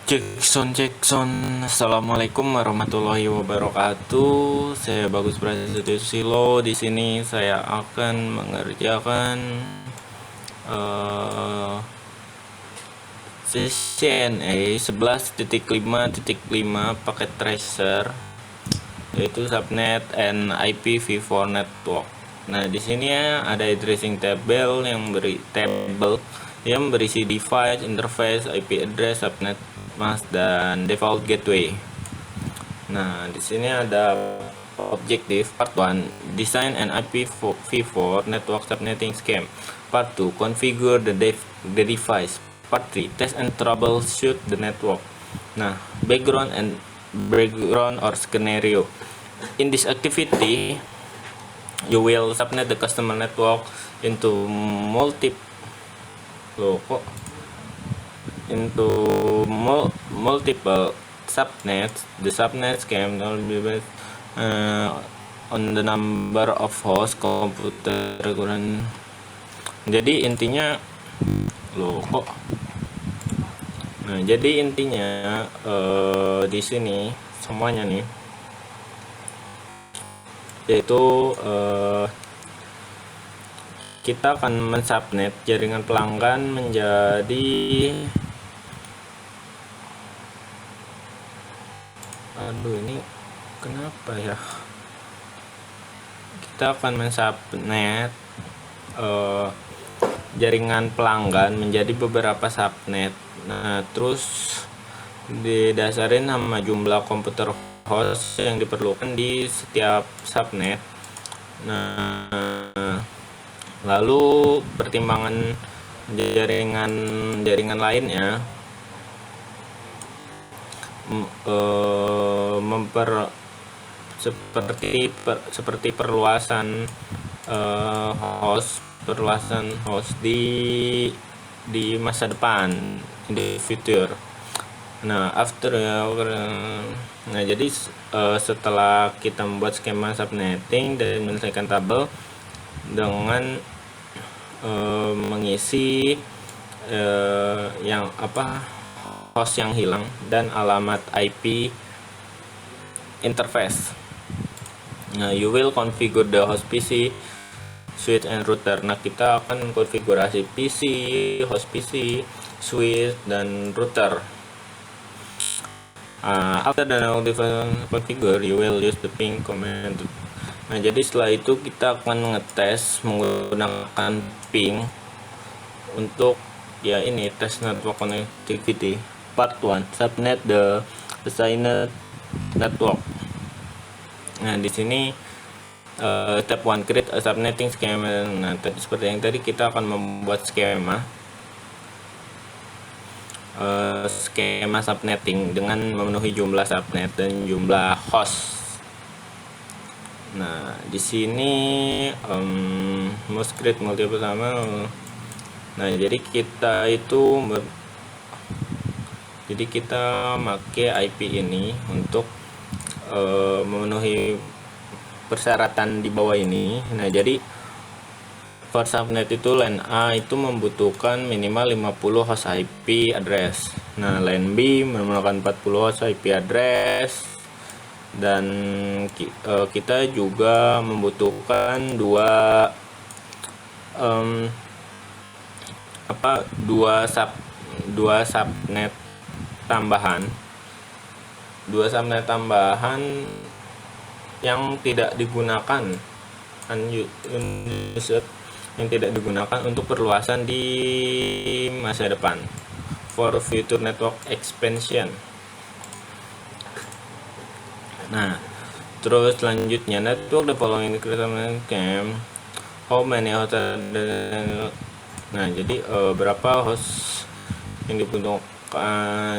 Jackson, Assalamualaikum warahmatullahi wabarakatuh. Saya Bagus Prasetyo Silo. Di sini saya akan mengerjakan uh, CCNA 11.5.5 paket tracer, yaitu subnet and IPv4 network. Nah, di sini ada addressing table yang berisi device, interface, IP address, subnet mask, dan default gateway. Nah, di sini ada objektif part 1, design an IPv4 network subnetting scheme. Part 2, configure the device. Part 3, test and troubleshoot the network. Nah, background or scenario. In this activity, you will subnet the customer network into multiple subnets. The subnets can be based on the number of host computer. Jadi intinya di sini semuanya nih, yaitu kita akan mensubnet jaringan pelanggan menjadi ini kenapa ya, kita akan mensubnet jaringan pelanggan menjadi beberapa subnet. Nah, terus didasarin sama jumlah komputer host yang diperlukan di setiap subnet. Nah, lalu pertimbangan jaringan lainnya seperti perluasan host di masa depan, in the future. Nah, jadi setelah kita membuat skema subnetting dan menyelesaikan tabel dengan mengisi host yang hilang dan alamat IP interface. Nah, you will configure the host PC, switch and router. Nah, kita akan konfigurasi PC, host PC, switch, dan router. After the device configure, you will use the ping command. Nah, jadi setelah itu kita akan ngetes menggunakan ping untuk test network connectivity. Part 1, subnet the assigned network. Nah, di sini step 1, create a subnetting schema. Nah, seperti yang tadi, kita akan membuat skema subnetting dengan memenuhi jumlah subnet dan jumlah host. Nah, di sini must create multiple sama. Nah, jadi kita pakai IP ini untuk memenuhi persyaratan di bawah ini. Nah, jadi for subnet itu line A itu membutuhkan minimal 50 host IP address. Nah, line B membutuhkan 40 host IP address, dan kita juga membutuhkan dua subnet tambahan yang tidak digunakan, yang tidak digunakan untuk perluasan di masa depan, for future network expansion. Nah, terus selanjutnya, network the following camp, how many host. Nah, jadi berapa host yang dibutuhkan?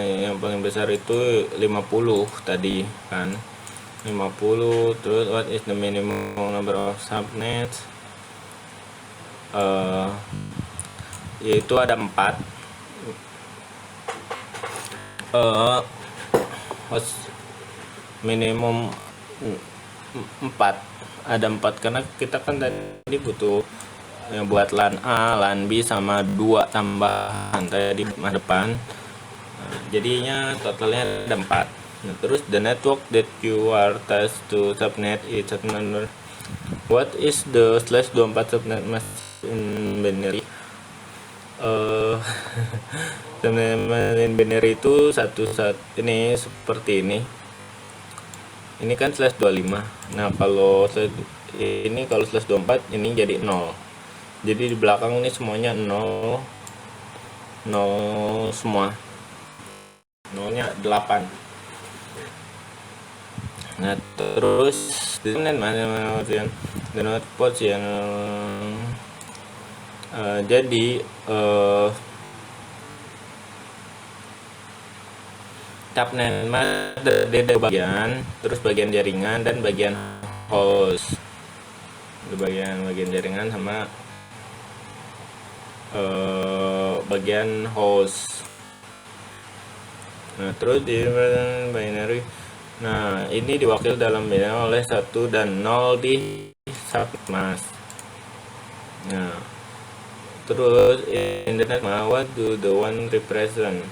Yang paling besar itu 50 tadi kan, 50. Terus what is the minimum number of subnets? Yaitu ada 4 host, minimum 4, ada 4 karena kita kan tadi butuh buat LAN A, LAN B sama 2 tambahan tadi di depan. jadinya totalnya ada 4. Nah, terus the network that you are test to subnet is subnet. What is the slash 24 subnet mask in binary? Subnet in binary itu ini seperti ini. Ini kan slash 25. Nah, kalau kalau slash 24 ini jadi 0. Jadi di belakang ini semuanya 0 0 semua. Nolnya 8. Nah, terus di sini mana the not ports yang jadi subnet ada bagian, terus bagian jaringan dan bagian host. Bagian jaringan sama bagian host. Nah, terus di binary. Nah, ini diwakil dalam binary oleh 1 dan 0 di subnet mask. Nah, terus internet what do the one represent?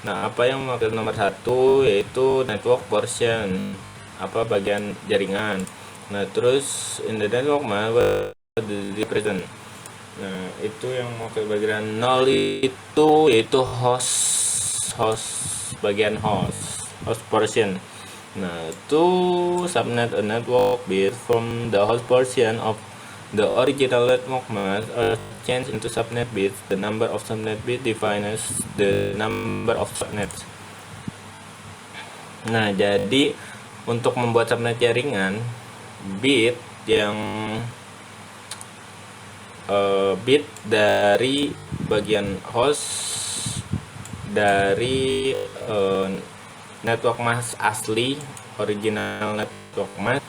Nah, apa yang mewakili nomor 1 yaitu network portion, apa bagian jaringan. Nah, terus in the network what do the represent? Nah, itu yang mewakili bagian 0 itu yaitu host bagian host portion. Nah, to subnet a network bit from the host portion of the original network mask are changed into subnet bits. The number of subnet bits defines the number of subnets. Nah, jadi untuk membuat subnet jaringan, bit yang bit dari bagian host dari network mask asli original network mask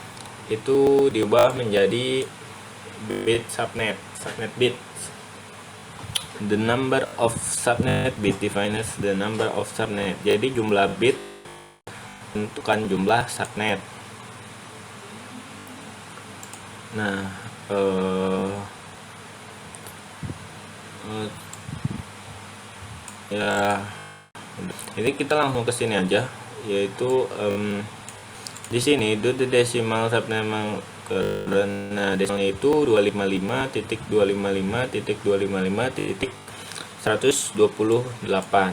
itu diubah menjadi bit subnet bit. The number of subnet bit defines the number of subnet. Jadi jumlah bit menentukan jumlah subnet. Nah, ya, jadi kita langsung ke sini aja, yaitu di sini do the decimal subnet memang karena decimalnya itu 255.255.255.128.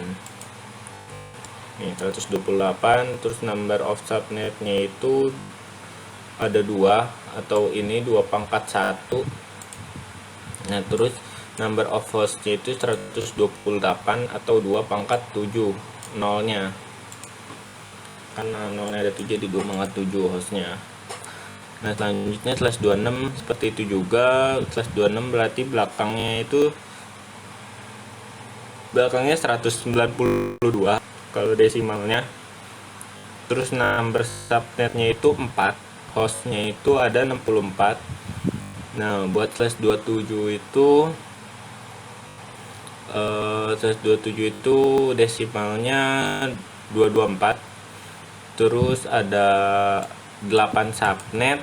Nih 128, terus number of subnetnya itu ada 2 atau ini 2 pangkat 1. Nah, terus number of hostnya itu 128 atau 2 pangkat 7 nolnya, karena nolnya ada 7 di 2 pangkat 7 hostnya. Nah, selanjutnya slash 26 seperti itu juga. Slash 26 berarti belakangnya 192 kalau desimalnya. Terus number subnetnya itu 4, hostnya itu ada 64. Nah, buat slash 27 itu desimalnya 224. Terus ada 8 subnet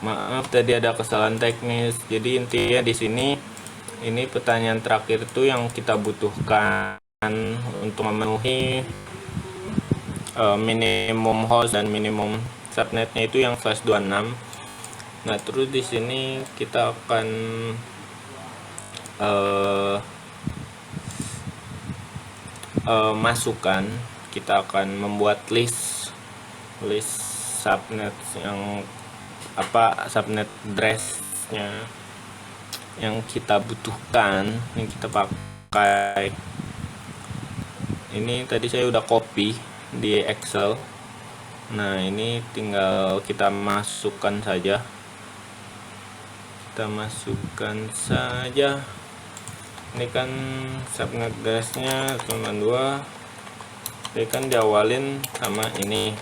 Maaf tadi ada kesalahan teknis. Jadi intinya di sini ini pertanyaan terakhir itu yang kita butuhkan untuk memenuhi minimum host dan minimum subnetnya itu yang /26. Nah, terus di sini kita akan masukkan, kita akan membuat list subnet yang subnet address-nya yang kita butuhkan, yang kita pakai. Ini tadi saya udah copy di Excel. Nah, ini tinggal kita masukkan saja. Ini kan subnet address-nya 92. Ini kan diawalin sama ini.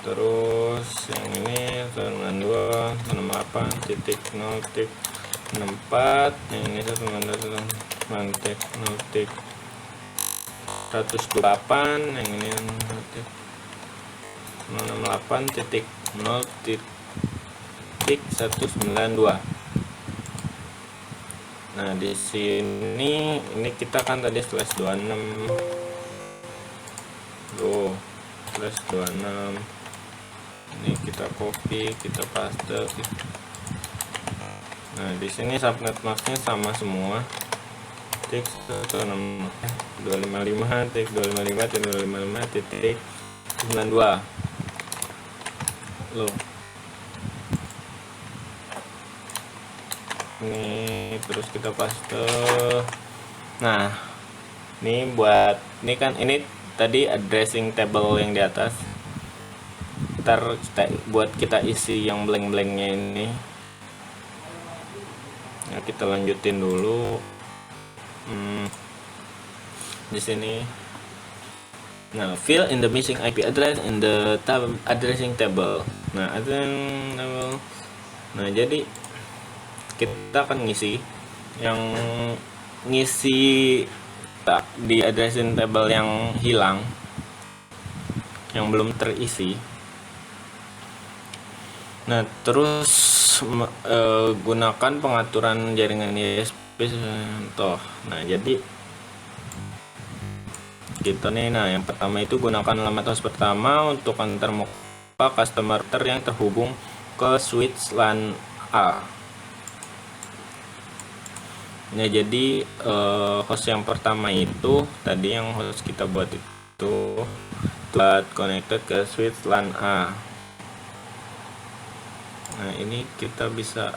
Terus yang ini 92.68.0.64, yang ini 128, yang ini 168.0.192. Nah, di sini ini kita kan tadi /26. /26. Ini kita copy, kita paste. Nah, di sini subnet masknya sama semua. Tik 255.255.255.92. Loh. Ini terus kita paste. Nah, ini kan ini tadi addressing table yang di atas. Ntar buat kita isi yang blank-blanknya ini. Nah, kita lanjutin dulu. Di sini. Nah, fill in the missing IP address in the addressing table. Nah, jadi kita akan ngisi di addressing table yang hilang, yang belum terisi. Nah, terus gunakan pengaturan jaringan ISP toh. Nah, jadi gitu nih. Nah, yang pertama itu gunakan alamat host pertama untuk antar customer yang terhubung ke switch LAN A. Nah, jadi host yang pertama itu tadi yang host kita buat itu buat connected ke switch LAN A. Nah, ini kita bisa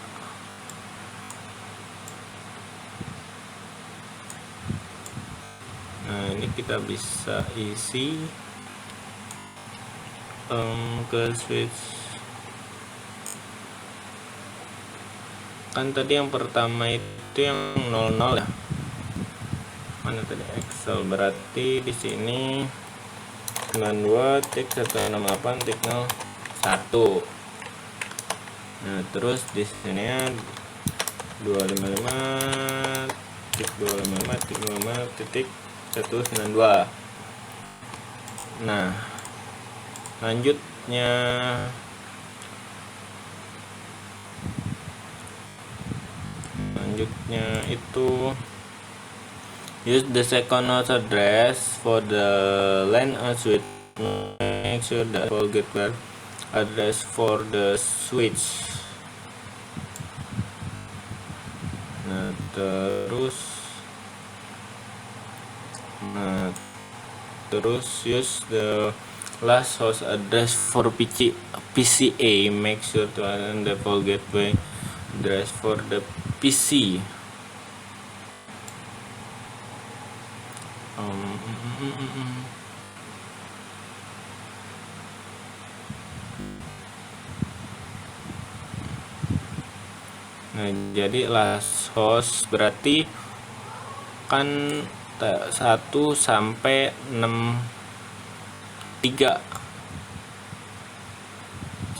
isi ke switch. Kan tadi yang pertama itu yang 00 ya. Mana tadi Excel, berarti di sini 92.168.01. Nah, terus di sini 255.255.192. Nah, lanjutnya itu use the second host address for the LAN switch. Make sure that all gateway address for the switch. Nah, terus use the last host address for PCA. Make sure to add the default gateway address for the PC. Nah, jadi last host berarti kan 1 sampai 63,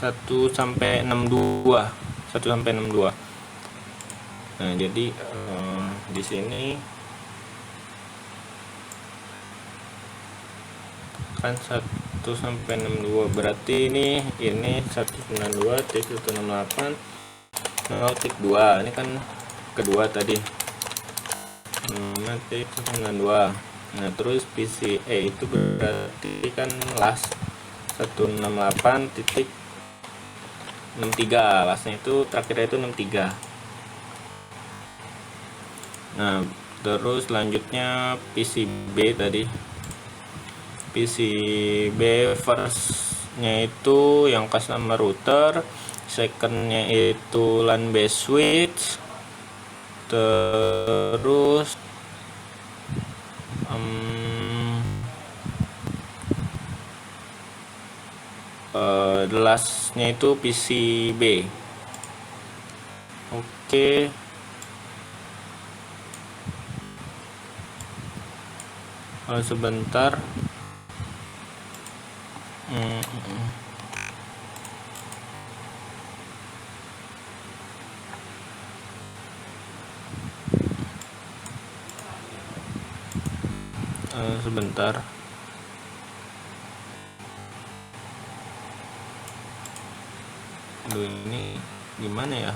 1 sampai 62. Nah, jadi di sini kan sampai 62, berarti ini 192.168.0.2, ini kan kedua tadi. 5.192. Nah, terus PCA itu berarti kan last 168.63, lastnya itu terakhirnya itu 63. Nah, terus selanjutnya PCB tadi. PCB first-nya itu yang customer router, second-nya itu LAN based switch, terus the last-nya itu PCB. Oke. Sebentar. Sebentar. Aduh, ini gimana ya?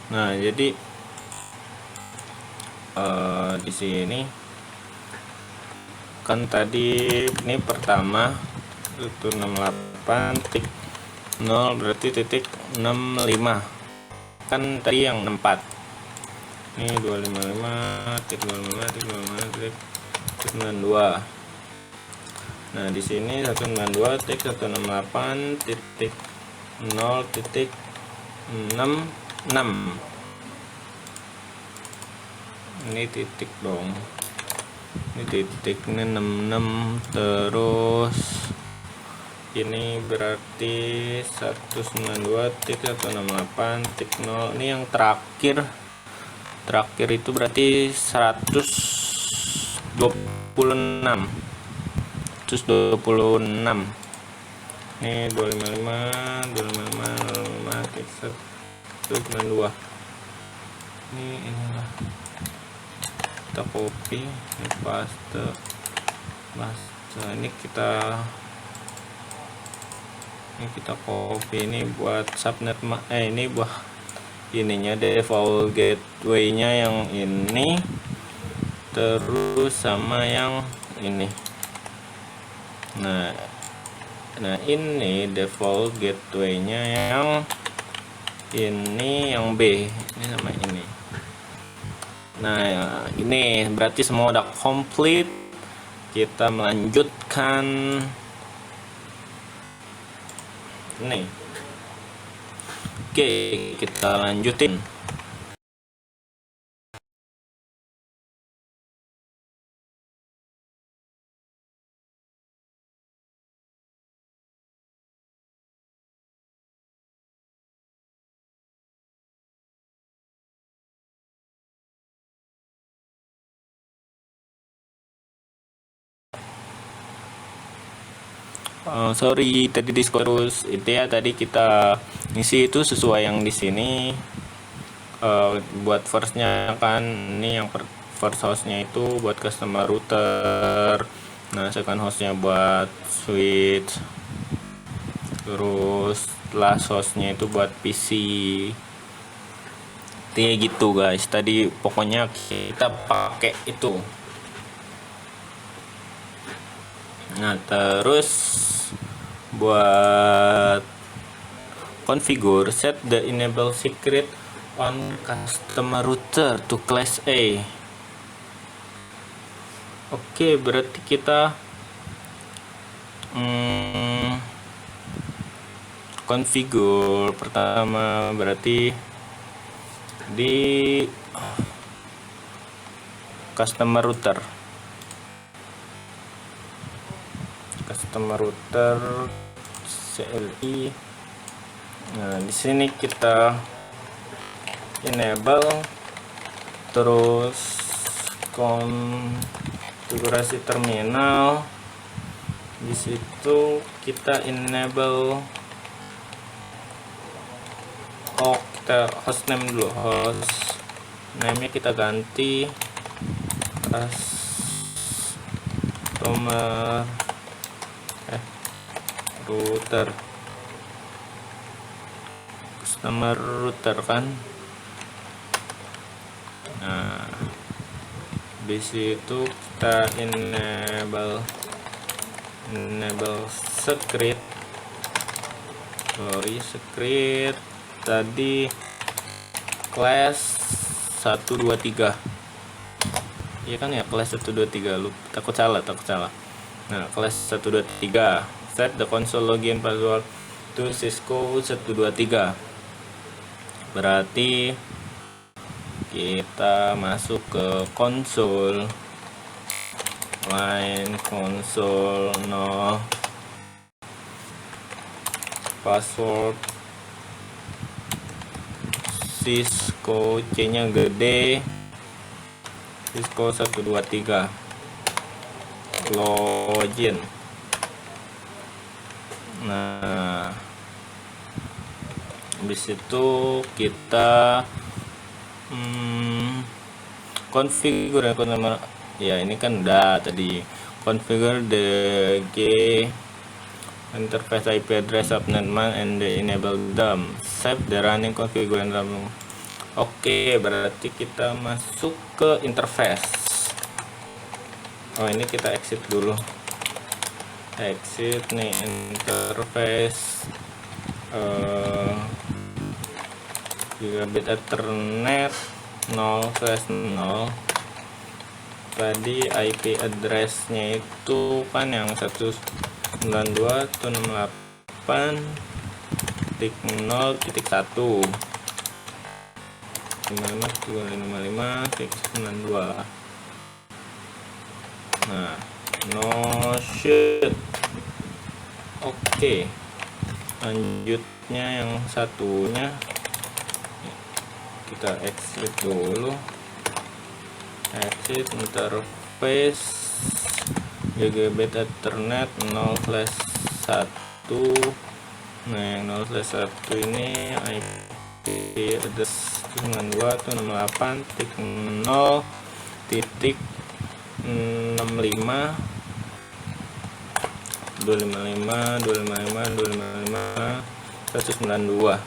Nah, jadi di sini kan tadi ini pertama itu 68.0 berarti titik 65, kan tadi yang 64. Ini 255.25.92. Nah, di sini 192.168.0.66. Ini titik dong, ini titiknya 66, terus ini berarti 192.168.0. ini yang terakhir itu berarti 126. Ini 255.192. Inilah kita copy, ini paste. Ini kita copy ini buat subnet, ini buat ininya default gateway-nya yang ini, terus sama yang ini. Nah ini default gateway-nya yang ini, yang B ini sama ini. Nah, ini berarti semua udah complete. Kita melanjutkan nih. Oke, kita lanjutin. Sorry tadi diskus itu ya, tadi kita ngisi itu sesuai yang di sini. Buat first-nya kan ini yang first host-nya itu buat customer router, nah second host-nya buat switch, terus last host-nya itu buat PC. Kayak gitu guys, tadi pokoknya kita pakai itu. Nah, terus buat configure set the enable secret on customer router to class A. Oke, berarti kita configure pertama berarti di customer router CLI. Nah, di sini kita enable terus konfigurasi terminal. Di situ kita enable kita hostname dulu, hostname-nya kita ganti customer router kan. Nah, di situ kita enable script tadi class 123, iya kan ya, class 123, lu takut salah. Nah, class 123 set the console login password to Cisco 123. Berarti kita masuk ke konsol, line console, no password Cisco, C-nya gede, Cisco 123, login. Nah, habis itu kita configure ya, ini kan udah tadi configure the interface IP address subnet man and enable them, save the running configuration. Oke, berarti kita masuk ke interface. Oh, ini kita exit dulu, exit nih interface gigabit ethernet 0/0. Tadi IP address-nya itu kan yang 192.168.0.1 55.255.92. Nah, no shit. Oke, lanjutnya yang satunya kita exit dulu, exit interface gigabit ethernet 0/1. Nah, yang 0/1 ini IP address 92.165.255.255.192.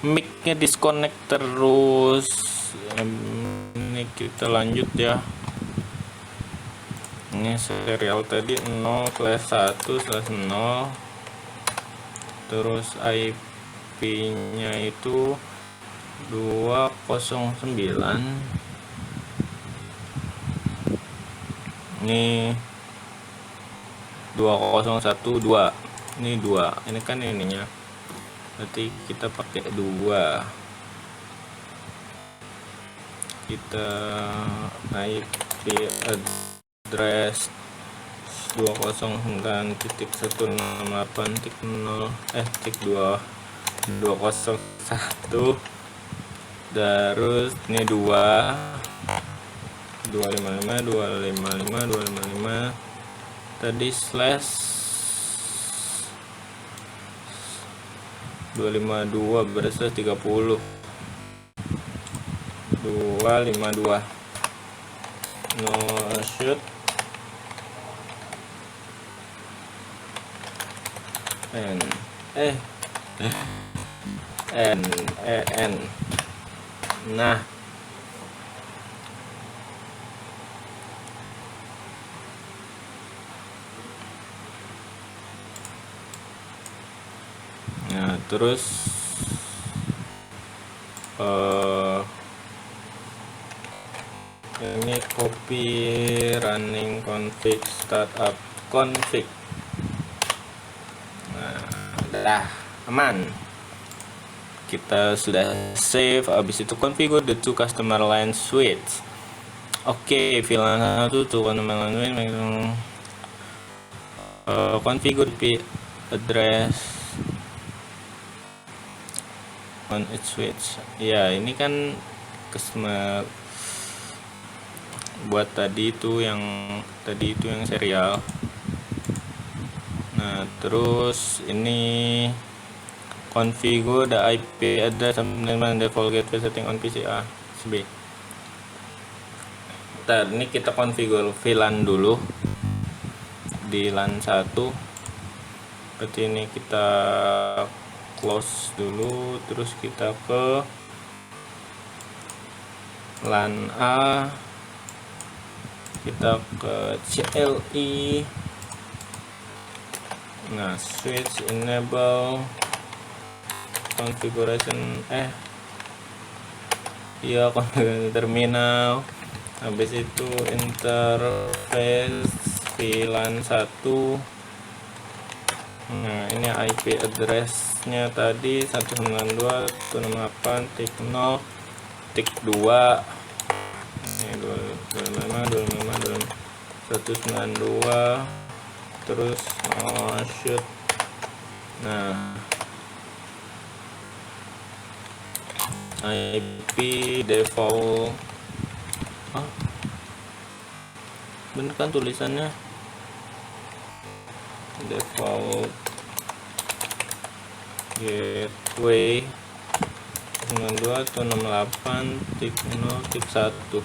mic-nya disconnect terus. Ini kita lanjut ya. Ini serial tadi 0/1/0, terus IP-nya itu 209. Ini 2012. Ini 2. Ini kan ininya. Berarti kita pakai 2. Kita IP address 209.168.0/201. Terus ini 255 tadi slash 252 berasa 30 252 no shoot n nah terus ini copy running config startup config. Nah, udah aman, kita sudah save. Habis itu configure the two customer line switch. Oke, VLAN 1 tuh customer line switch, configure IP address on each switch. Ya, ini kan customer buat tadi itu yang serial. Nah, terus ini configure the IP address and default gateway setting on PCA SB. Ntar ini kita configure VLAN dulu di LAN 1. Berarti ini kita close dulu, terus kita ke LAN A, kita ke CLI. Nah, switch enable configuration configuration terminal. Habis itu interface VLAN 1. Nah, ini IP address-nya tadi 192.168.0.2. Ini 255.192. Terus shoot. Nah, IP default. Bener kan tulisannya? Default gateway 92.168.0.1.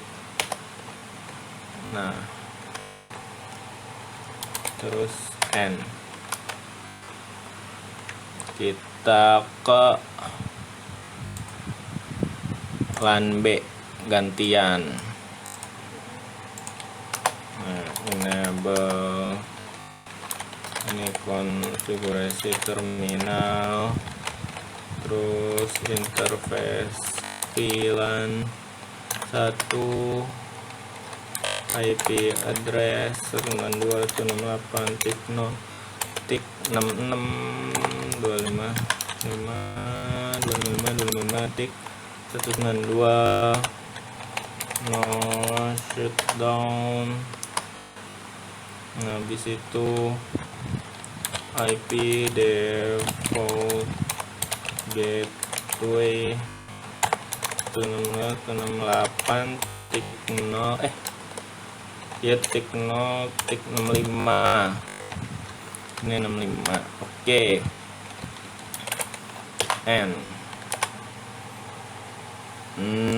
Nah, terus N. Kita ke LAN B gantian. Nah, enable ini konfigurasi terminal, terus interface VLAN 1, IP address 192.168.0.25 no shutdown. Nah, habis itu IP default gateway 192.0.0.65. Ini 65. Oke. N.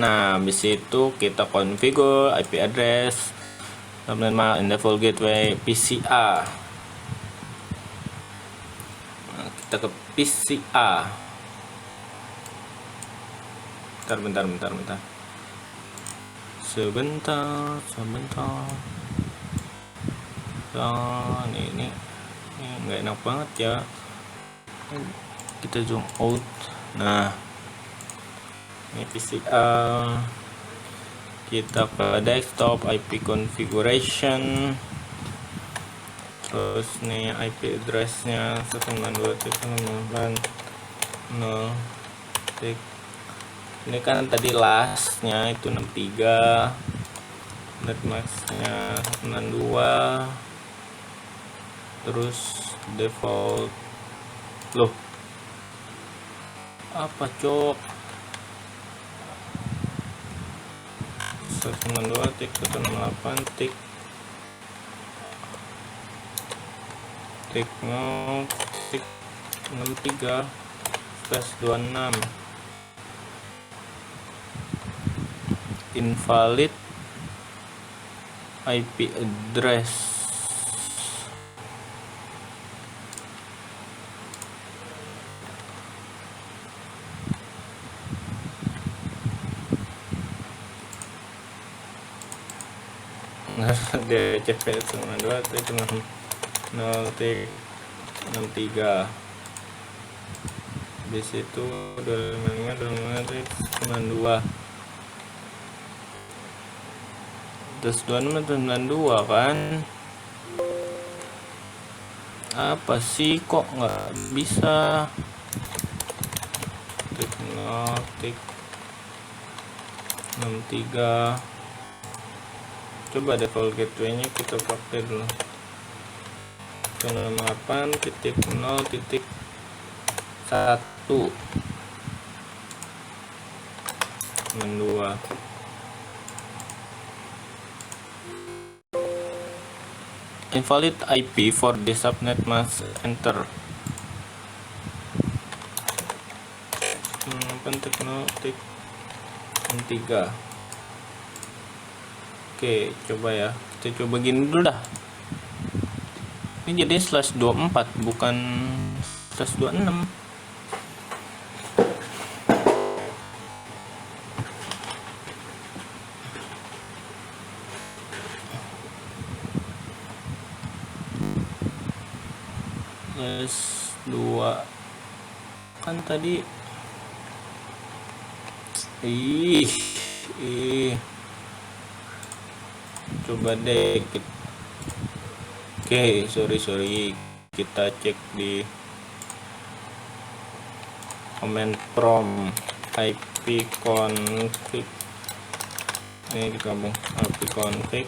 Nah, habis itu kita configure IP address in default gateway PCA. Nah, kita ke PCA. bentar. Sebentar. Nah, ini nggak enak banget ya. Kita zoom out. Nah, ini PCA. Kita ke desktop, IP configuration. Terus nih IP addressnya 192.168.0. Ini kan tadi lastnya itu 63, netmasknya 192, terus default. Loh, apa cok? 192.168 tik 0 tik 63 /26 invalid IP address. DCP 92.0.63 di situ 255.92 terus 26.92 kan. Apa sih kok nggak bisa? Tik 0 tik 63. Coba default gateway-nya kita pakai dulu. 168.0.1 2. Invalid IP for the subnet must enter. 8.0.3. Oke, coba ya. Kita coba gini dulu dah. Ini jadi /24 bukan /26. /2 kan tadi. Coba deh. Oke, sorry. Kita cek di command prompt IP config. Ini digabung IP config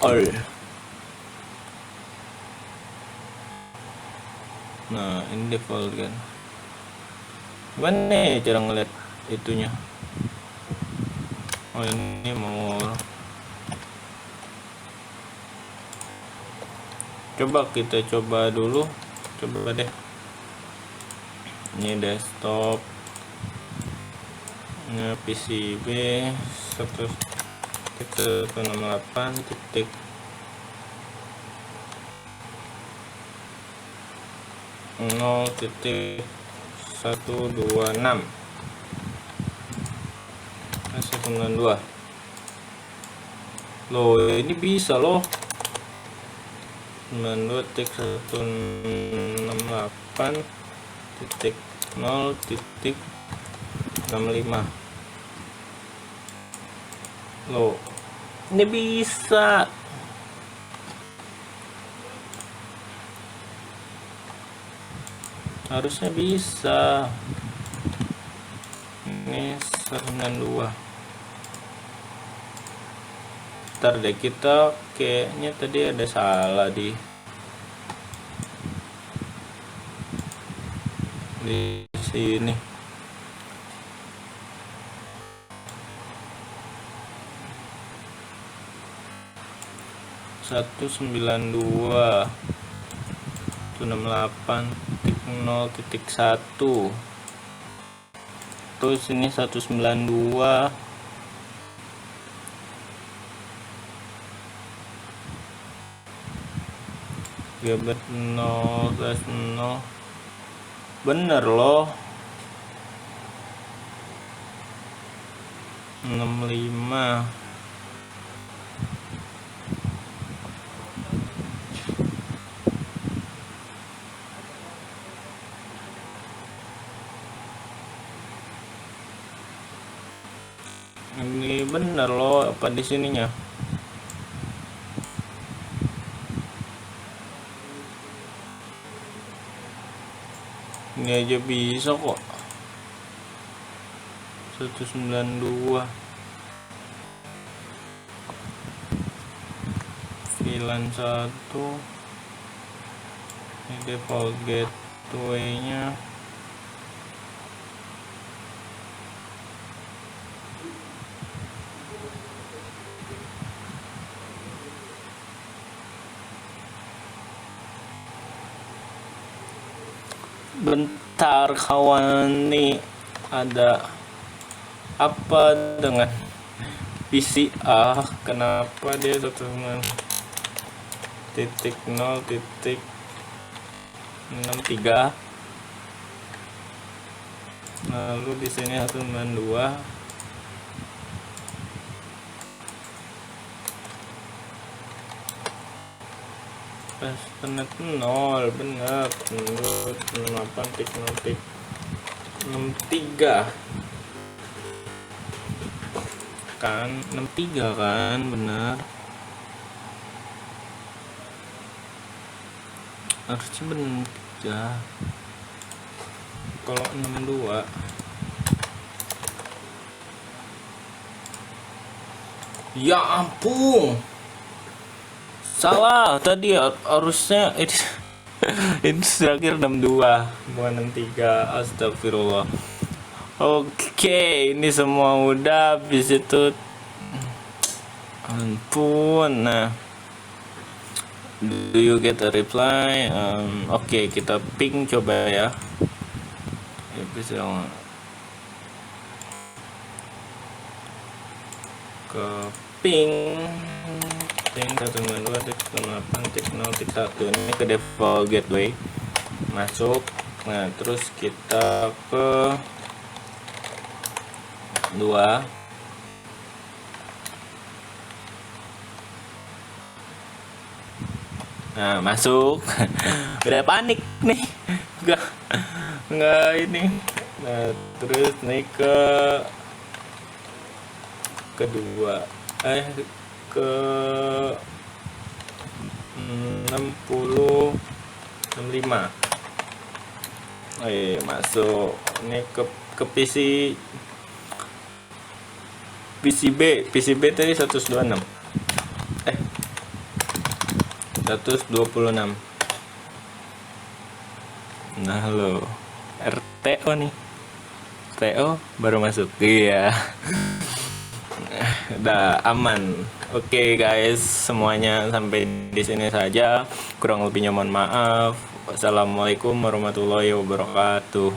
/all. Nah, ini default kan. Gimana nih cara ngeliat itunya? Oh, ini mau coba kita coba dulu. Coba deh. Ini desktop. Ini PCB 168 titik 0.126 192. Loh, ini bisa loh. 92.168.0.65. Loh, ini bisa. Harusnya bisa. Ini 192. Ntar deh, kita kayaknya tadi ada salah di sini. Satu 192.168.0.1. Terus ini 192 GB 0/0. Bener loh. 65. Ini bener loh apa di sininya? Ini aja bisa kok. 192. VLAN 1. Ini default gateway-nya. Bentar kawan, nih ada apa dengan PCA? Kenapa dia titik 0.63, lalu di sini 192. Penet 0 bener, 8.0.63 kan, 63 kan, bener, harusnya bener ya. Kalau 62 ya ampun, salah tadi, harusnya ini ini terakhir 62 bukan 63. Astagfirullah. Oke, ini semua udah, habis itu ampun. Nah, do you get a reply? Oke, kita ping coba ya. Bisa ke ping 192.8.0.1 ini ke default gateway, masuk. Nah, terus kita ke 2. Nah, masuk. Udah panik nih, nggak ini. Nah, terus naik ke kedua, ke 65. Masuk. Ini ke PCB tadi 126. 126. Nah lo, RTO nih, RTO baru masuk. Iya. Udah aman. Oke guys, semuanya sampai di sini saja. Kurang lebihnya mohon maaf. Wassalamualaikum warahmatullahi wabarakatuh.